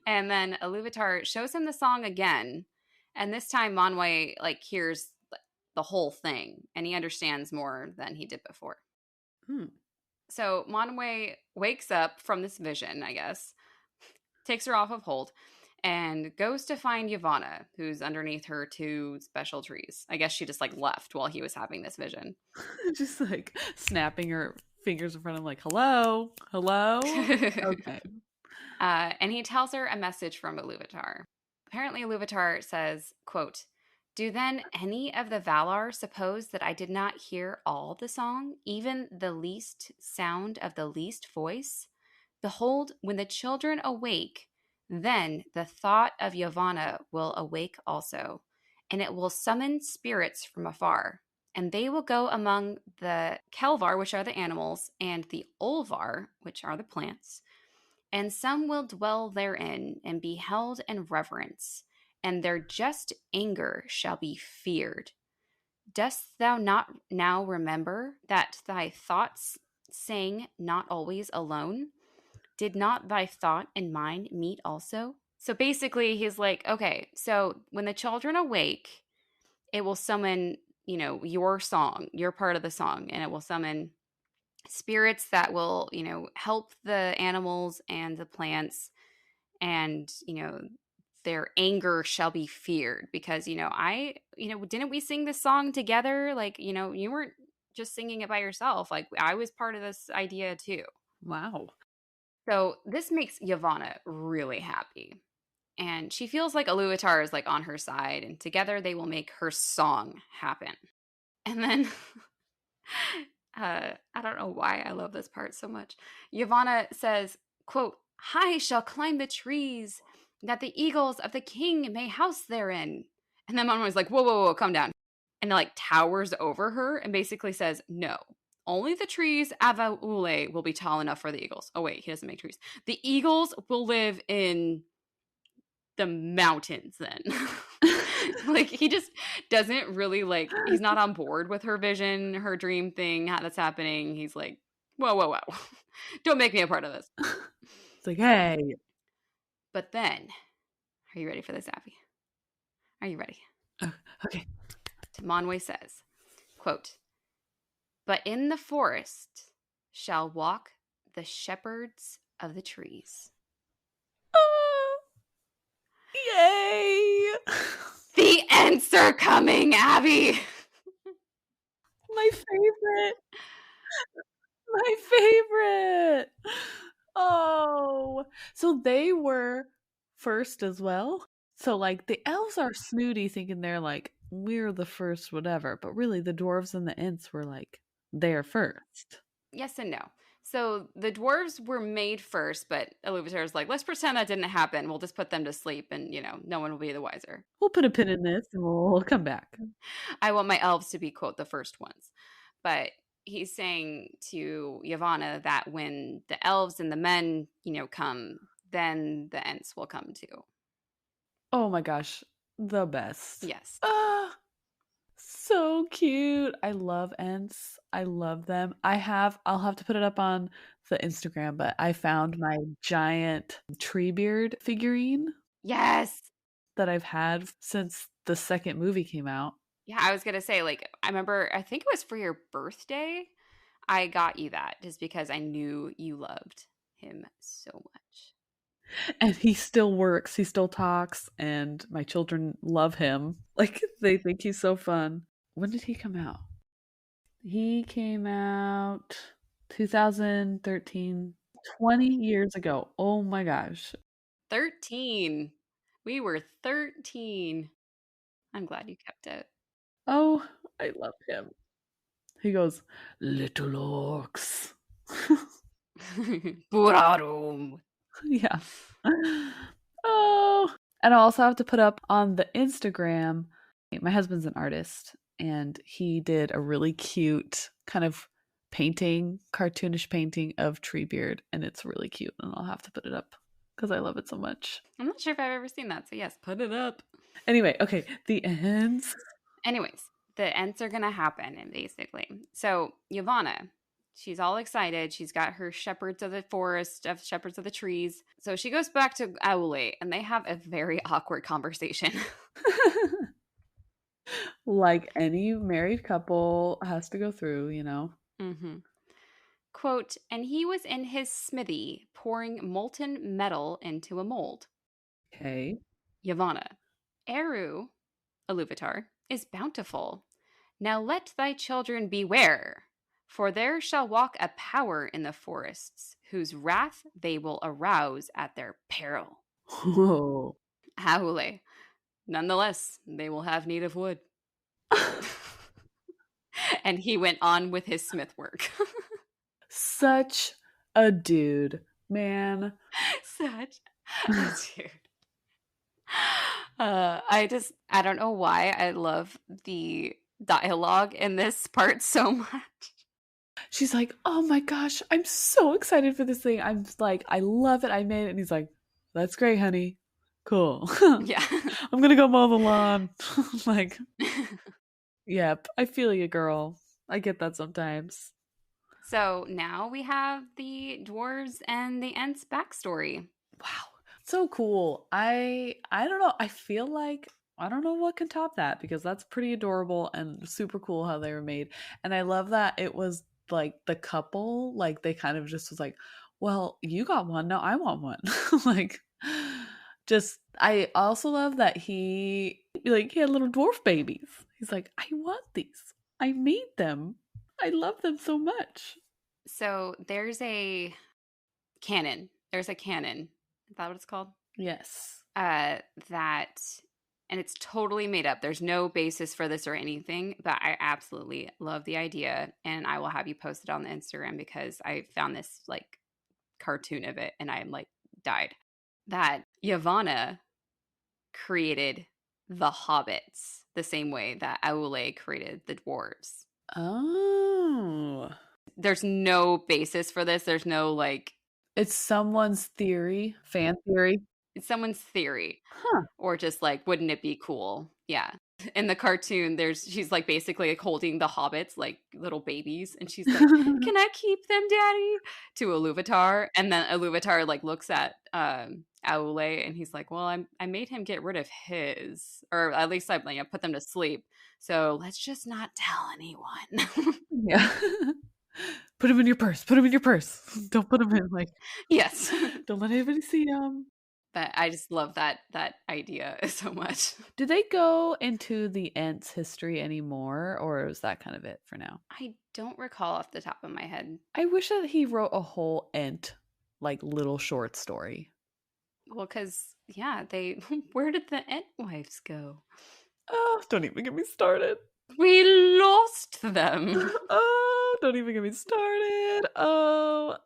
And then Iluvatar shows him the song again. And this time Monway like hears the whole thing and he understands more than he did before. Hmm. So Monway wakes up from this vision, I guess, takes her off of hold, and goes to find Yavanna, who's underneath her two special trees. I guess she just like left while he was having this vision. Just like snapping her fingers in front of him, like, hello, hello. Okay. And he tells her a message from Iluvatar. Apparently, Iluvatar says, quote, "Do then any of the Valar suppose that I did not hear all the song, even the least sound of the least voice? Behold, when the children awake, then the thought of Yavanna will awake also, and it will summon spirits from afar. And they will go among the Kelvar, which are the animals, and the Olvar, which are the plants, and some will dwell therein and be held in reverence, and their just anger shall be feared. Dost thou not now remember that thy thoughts sang not always alone? Did not thy thought and mine meet also?" So basically, he's like, okay, so when the children awake, it will summon, your song, your part of the song, and it will summon spirits that will, help the animals and the plants, and their anger shall be feared because didn't we sing this song together? Like, you weren't just singing it by yourself. Like, I was part of this idea too. Wow. So this makes Yavanna really happy, and she feels like Iluvatar is like on her side, and together they will make her song happen. And then I don't know why I love this part so much. Yavanna says, quote, "I shall climb the trees that the eagles of the king may house therein." And then Mama was like, "Whoa, whoa, whoa, calm down." And it like towers over her and basically says, "No, only the trees of Aule will be tall enough for the eagles." Oh, wait, he doesn't make trees. "The eagles will live in the mountains then." Like he just doesn't really like he's not on board with her vision, her dream thing that's happening. He's like, "Whoa, whoa, whoa. Don't make me a part of this." It's like, hey, But then, are you ready for this, Abby? Are you ready? okay. Monway says, quote, "But in the forest shall walk the shepherds of the trees." Yay! The ants are coming, Abby. My favorite. My favorite. Oh, so they were first as well? So, like, the elves are snooty thinking they're like, we're the first, whatever. But really, the dwarves and the ents were like, they're first. Yes and no. So the dwarves were made first, but Iluvatar's like, let's pretend that didn't happen. We'll just put them to sleep and, no one will be the wiser. We'll put a pin in this and we'll come back. I want my elves to be, quote, the first ones. But he's saying to Yavanna that when the elves and the men, come, then the Ents will come too. Oh my gosh, the best. Yes. Ah, so cute. I love ents. I love them. I'll have to put it up on the Instagram, but I found my giant Treebeard figurine Yes. that I've had since the second movie came out. Yeah, I was going to say, like, I remember, I think it was for your birthday. I got you that just because I knew you loved him so much. And he still works, he still talks, and my children love him. Like, they think he's so fun. When did he come out? He came out 2013, 20 years ago. Oh my gosh. 13. We were 13. I'm glad you kept it. Oh, I love him. He goes, little orcs. Burarum. Yeah. Oh, and I also have to put up on the Instagram. My husband's an artist, and he did a really cute kind of painting, cartoonish painting of Treebeard, and it's really cute. And I'll have to put it up because I love it so much. I'm not sure if I've ever seen that, so yes, put it up. Anyway, okay, the ends. Anyways, the ends are gonna happen, and basically, so Yavanna, she's all excited. She's got her shepherds of the forest, of shepherds of the trees. So she goes back to Aule, and they have a very awkward conversation. Like any married couple has to go through, you know. Mm-hmm. Quote, "And he was in his smithy, pouring molten metal into a mold." Okay. Yavanna, "Eru, Iluvatar, is bountiful. Now let thy children beware, for there shall walk a power in the forests, whose wrath they will arouse at their peril." Whoa. Aule, "Nonetheless, they will have need of wood." And he went on with his smith work. Such a dude, man. Such a dude. I don't know why I love the dialogue in this part so much. She's like, "Oh my gosh, I'm so excited for this thing. I'm like, I love it. I made it." And he's like, "That's great, honey. Cool. Yeah. I'm gonna go mow the lawn." Like, yep, I feel you, girl. I get that sometimes. So now we have the dwarves and the Ents backstory. Wow, so cool. I don't know. I feel like I don't know what can top that because that's pretty adorable and super cool how they were made. And I love that it was like the couple, like they kind of just was like, well, you got one, now I want one. Like, just I also love that he had little dwarf babies. He's like, I want these. I made them. I love them so much. So there's a canon. There's a canon. Is that what it's called? Yes. That, and it's totally made up. There's no basis for this or anything, but I absolutely love the idea, and I will have you post it on the Instagram because I found this like cartoon of it, and I'm like died. That Yavanna created the hobbits the same way that Aule created the dwarves. Oh. There's no basis for this. There's no like It's someone's theory, fan theory. it's someone's theory Huh. or just like wouldn't it be cool? Yeah. In the cartoon, she's like basically like holding the hobbits like little babies, and she's like, "Can I keep them, Daddy?" To Iluvatar, and then Iluvatar like looks at Aule, and he's like, "Well, I made him get rid of his, or at least I put them to sleep. So let's just not tell anyone." Yeah. Put him in your purse. Put him in your purse. Don't put him in like. Yes. Don't let anybody see him. But I just love that idea so much. Do they go into the Ents history anymore, or is that kind of it for now? I don't recall off the top of my head. I wish that he wrote a whole Ent like little short story. Well, because yeah, they where did the Entwives go? Oh, don't even get me started. We lost them. Oh, don't even get me started. Oh,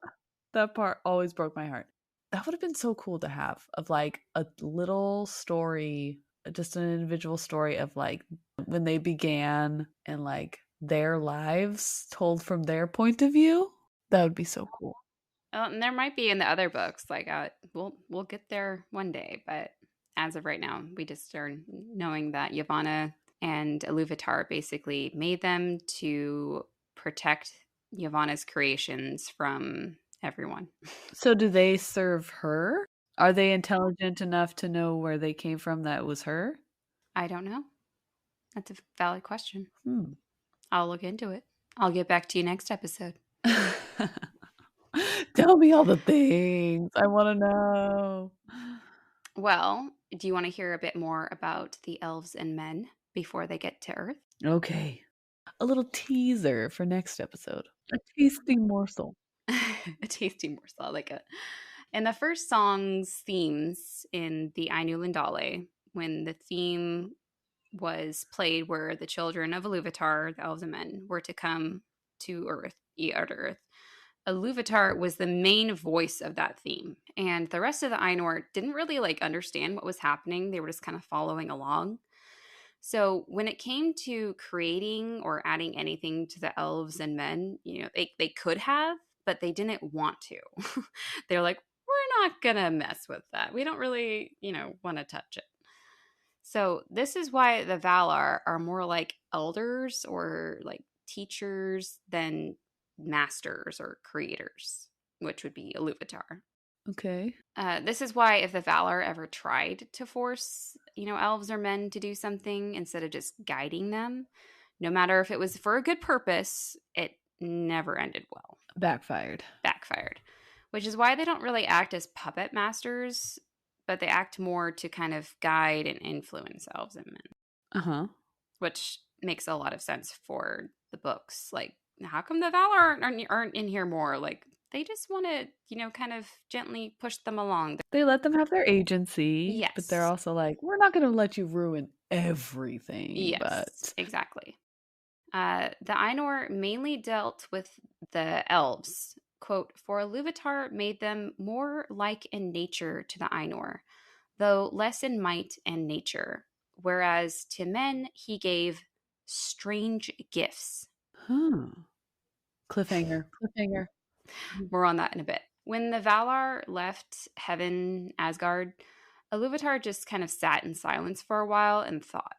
that part always broke my heart. That would have been so cool to have of like a little story, just an individual story of like when they began and like their lives told from their point of view. That would be so cool. And there might be in the other books. Like we'll get there one day, but as of right now, we just are knowing that Yavanna and Iluvatar basically made them to protect Yavanna's creations from everyone. So do they serve her? Are they intelligent enough to know where they came from that it was her? I don't know. That's a valid question. Hmm. I'll look into it. I'll get back to you next episode. Tell me all the things. I want to know. Well, do you want to hear a bit more about the elves and men before they get to Earth? Okay. A little teaser for next episode. A tasty morsel. A tasty morsel, I like it. And the first song's themes in the Ainu Lindale, when the theme was played where the children of Iluvatar, the elves and men, were to come to Earth, Earth. Iluvatar was the main voice of that theme. And the rest of the Ainur didn't really like understand what was happening. They were just kind of following along. So when it came to creating or adding anything to the elves and men, they could have, but they didn't want to. They're like, we're not gonna mess with that. We don't really, want to touch it. So this is why the Valar are more like elders or like teachers than masters or creators, which would be Iluvatar. Okay. This is why if the Valar ever tried to force, elves or men to do something instead of just guiding them, no matter if it was for a good purpose, it never ended well. Backfired. Backfired. Which is why they don't really act as puppet masters, but they act more to kind of guide and influence elves and men, Uh-huh. which makes a lot of sense for the books. Like, how come the Valar aren't in here more? Like, they just want to, kind of gently push them along. They let them have their agency, but they're Yes. also like, we're not going to let you ruin everything, Yes, but exactly. The Ainur mainly dealt with the elves. Quote, for Iluvatar made them more like in nature to the Ainur, though less in might and nature, whereas to men he gave strange gifts. huh. Cliffhanger. Cliffhanger. More on that in a bit. When the Valar left Heaven, Asgard, Iluvatar just kind of sat in silence for a while and thought.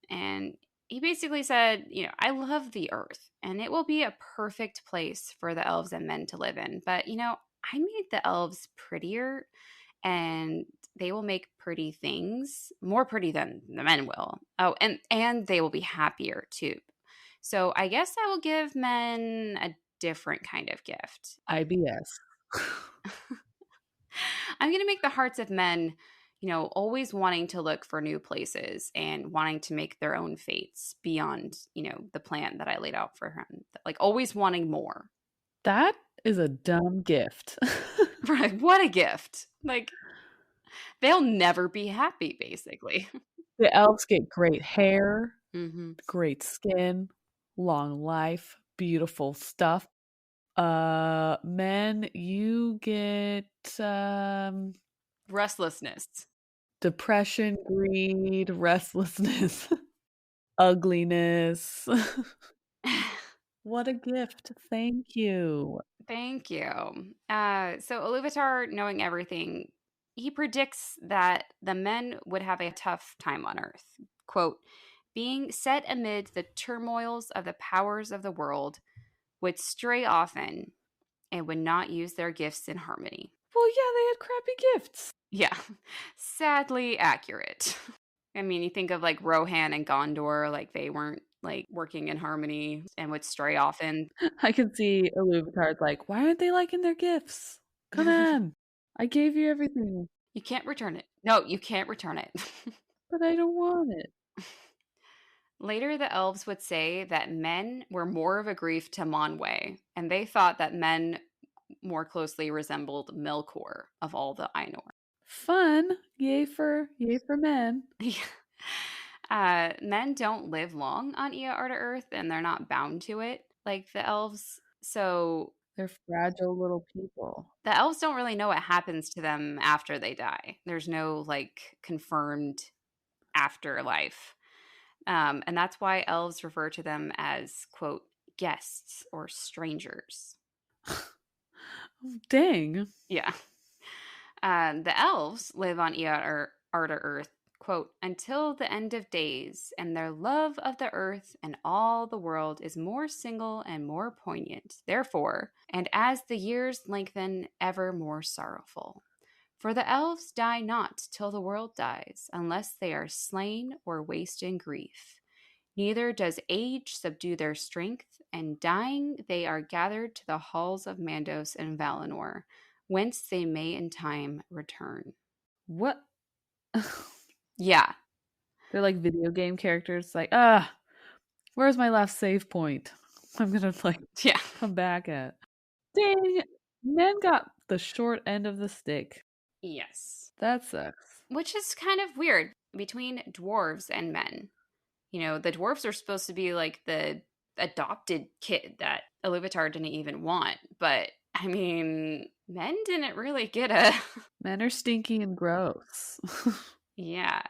And he basically said, I love the earth and it will be a perfect place for the elves and men to live in. But, I made the elves prettier and they will make pretty things more pretty than the men will. Oh, and they will be happier too. So I guess I will give men a different kind of gift. IBS. I'm going to make the hearts of men, always wanting to look for new places and wanting to make their own fates beyond, the plan that I laid out for him. Like always wanting more. That is a dumb gift. Right. What a gift. Like they'll never be happy, basically. The elves get great hair, Hmm. great skin, long life, beautiful stuff. Men, you get Restlessness. depression, greed, restlessness, ugliness. What a gift. Thank you. Thank you. So Iluvatar, knowing everything, he predicts that the men would have a tough time on Earth quote, being set amid the turmoils of the powers of the world, would stray often and would not use their gifts in harmony. Well, yeah, they had crappy gifts. Yeah, sadly accurate. I mean, you think of like Rohan and Gondor, like they weren't like working in harmony and would stray often. I can see Iluvatar's like, why aren't they liking their gifts? Come on. I gave you everything, You can't return it. No, you can't return it. but I don't want it. Later, the elves would say that men were more of a grief to Manwë, and they thought that men more closely resembled Melkor of all the Ainur. Fun. Yay for men. Men don't live long on Ea Arda Earth, and they're not bound to it like the elves. So They're fragile little people. the elves don't really know what happens to them after they die. There's no like confirmed afterlife. And that's why elves refer to them as, quote, guests or strangers. Dang. Yeah. The elves live on Arda Earth, quote, until the end of days, and their love of the earth and all the world is more single and more poignant, therefore, and as the years lengthen, ever more sorrowful. For the elves die not till the world dies, unless they are slain or waste in grief. Neither does age subdue their strength, and dying they are gathered to the halls of Mandos and Valinor, whence they may in time return. What? Yeah. They're like video game characters. Like, where's my last save point? I'm gonna like Yeah. come back at. Dang, men got the short end of the stick. Yes. That sucks. Which is kind of weird between dwarves and men. You know, the dwarves are supposed to be like the adopted kid that Iluvatar didn't even want. But, I mean, men didn't really get a. Men are stinky and gross. Yeah.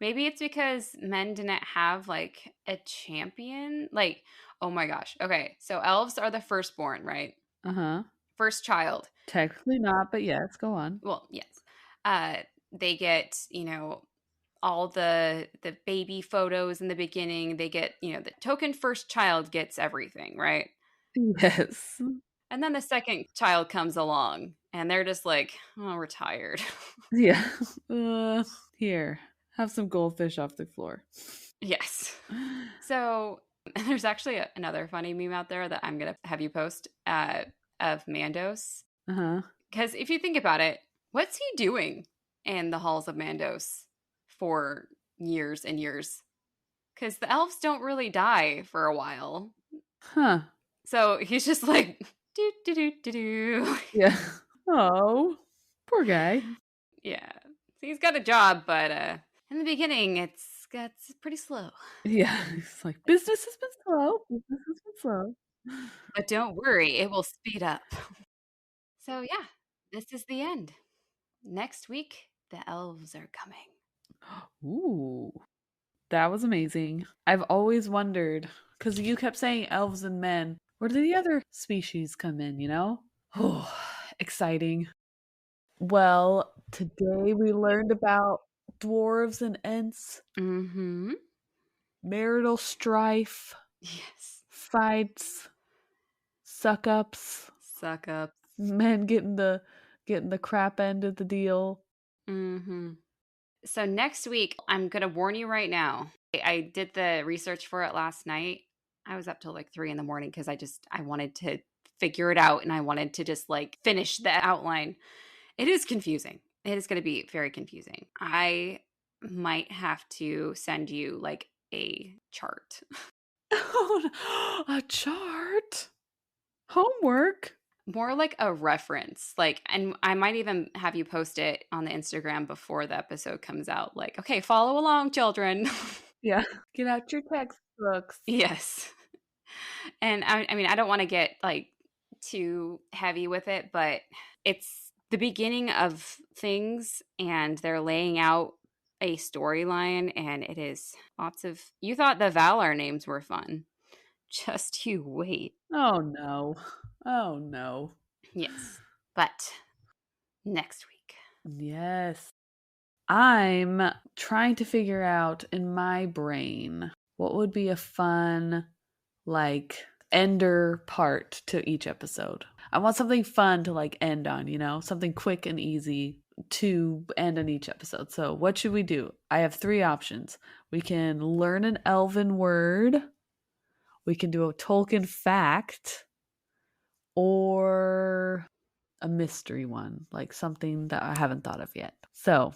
Maybe it's because men didn't have like a champion. Like, oh my gosh. Okay. So elves are the firstborn, right? Uh-huh. First child. Technically not, but yes, go on. Well, yes. Uh, they get, all the baby photos in the beginning. They get, the token first child gets everything, right? Yes. And then the second child comes along and they're just like, oh, we're tired. Yeah. Here, have some goldfish off the floor. Yes. So there's actually another funny meme out there that I'm going to have you post of Mandos. Uh-huh. Because if you think about it, what's he doing in the halls of Mandos for years and years? Because the elves don't really die for a while. Huh. So he's just like, do, do, do, do, do. Yeah. Oh, poor guy. Yeah. He's got a job, but in the beginning, it's pretty slow. Yeah. It's like, business has been slow. Business has been slow. But don't worry, it will speed up. So yeah, this is the end. Next week, the elves are coming. Ooh. That was amazing. I've always wondered, because you kept saying elves and men. Where do the other species come in, you know? Oh, exciting. Well, today we learned about dwarves and ents, Mm-hmm. marital strife, Yes. fights, suck ups, Suck up. men getting the crap end of the deal. Mm-hmm. So next week, I'm gonna warn you right now. I did the research for it last night. I was up till like 3 a.m. because I wanted to figure it out and I wanted to just like finish the outline. It is confusing. It is going to be very confusing. I might have to send you like a chart. Oh, a chart? Homework? More like a reference. Like, and I might even have you post it on the Instagram before the episode comes out. Like, okay, follow along, children. Yeah. Get out your textbooks. Yes. And I mean, I don't want to get like too heavy with it, but it's the beginning of things and they're laying out a storyline and it is lots of you thought the Valar names were fun. Just you wait. Oh no. Oh no. Yes. But next week. Yes. I'm trying to figure out in my brain what would be a fun, like, ender part to each episode. I want something fun to like end on, something quick and easy to end on each episode. So, what should we do? I have three options. We can learn an elven word, we can do a Tolkien fact, or a mystery one, like something that I haven't thought of yet. So,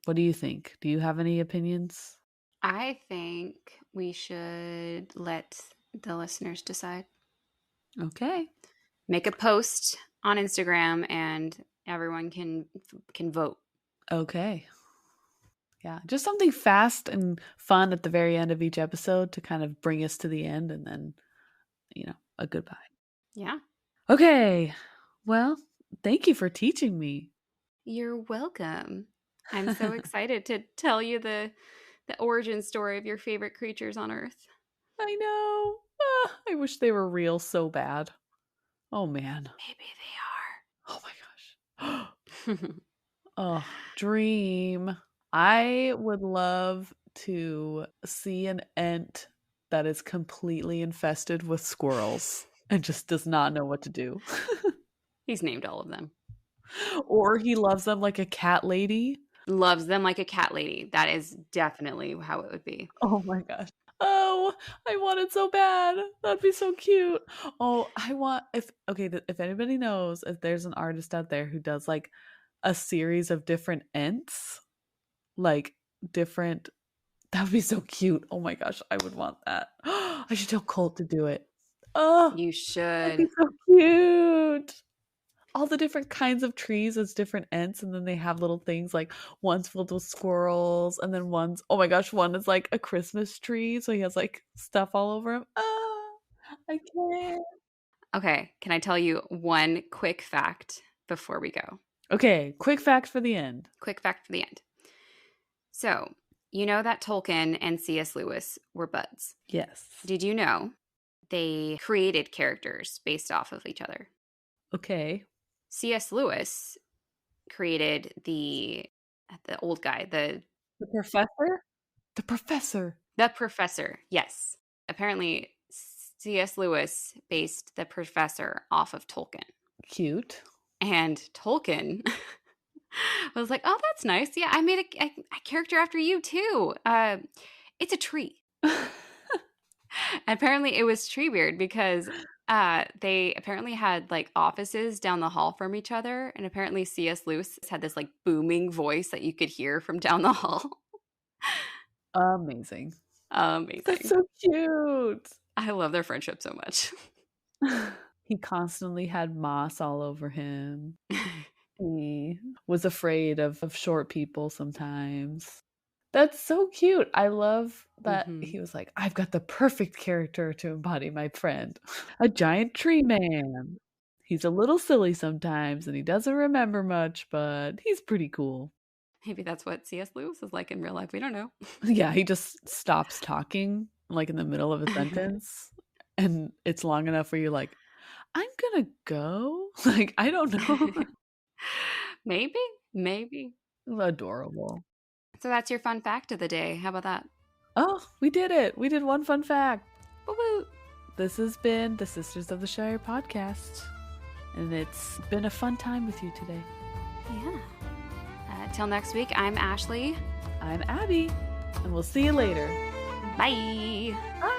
what do you think? Do you have any opinions? I think we should let the listeners decide. Okay. Make a post on Instagram and everyone can vote. Okay. Yeah, just something fast and fun at the very end of each episode to kind of bring us to the end and then, a goodbye. Yeah. Okay. Well, thank you for teaching me. You're welcome. I'm so excited to tell you the origin story of your favorite creatures on Earth. I know. I wish they were real so bad. Oh, man. Maybe Oh, my gosh. they are. Oh, dream. I would love to see an ent that is completely infested with squirrels and just does not know what to do. He's named all of them. Or he loves them like a cat lady. Loves them like a cat lady. That is definitely how it would be. Oh my gosh. Oh, I want it so bad. That'd be so cute. Oh, if anybody knows if there's an artist out there who does like a series of different ents, like different, that would be so cute. Oh my gosh, I would want that. I should tell Colt to do it. Oh, You that'd be should. so cute. All the different kinds of trees as different ents, and then they have little things like one's filled with squirrels, and then oh my gosh, one is like a Christmas tree, so he has like stuff all over him. I can't. Okay, can I tell you one quick fact before we go? Okay, quick fact for the end. Quick fact for the end. So, you know that Tolkien and C.S. Lewis were buds. Yes. Did you know they created characters based off of each other? Okay. C.S. Lewis created the old guy, The professor? The professor. the professor. Yes. Apparently C.S. Lewis based the professor off of Tolkien. Cute. And Tolkien was like, "Oh, that's nice. Yeah, I made a character after you too. It's a tree." Apparently, it was Treebeard because they apparently had like offices down the hall from each other, and apparently C.S. Lewis had this like booming voice that you could hear from down the hall. Amazing. Amazing. That's so cute. I love their friendship so much. He constantly had moss all over him. He was afraid of short people sometimes. That's so cute. I love that he was like, I've got the perfect character to embody my friend. A giant tree man. He's a little silly sometimes and he doesn't remember much, but he's pretty cool. Maybe that's what C.S. Lewis is like in real life. We don't know. Yeah, he just stops talking like in the middle of a sentence. And it's long enough where you're like, I'm gonna go. Like, I don't know. Maybe. Adorable. So that's your fun fact of the day. How about that? Oh, we did it. We did one fun fact. Woo-woo. This has been the Sisters of the Shire podcast. And it's been a fun time with you today. Yeah. Till next week, I'm Ashley. I'm Abby. And we'll see you later. Bye. Bye.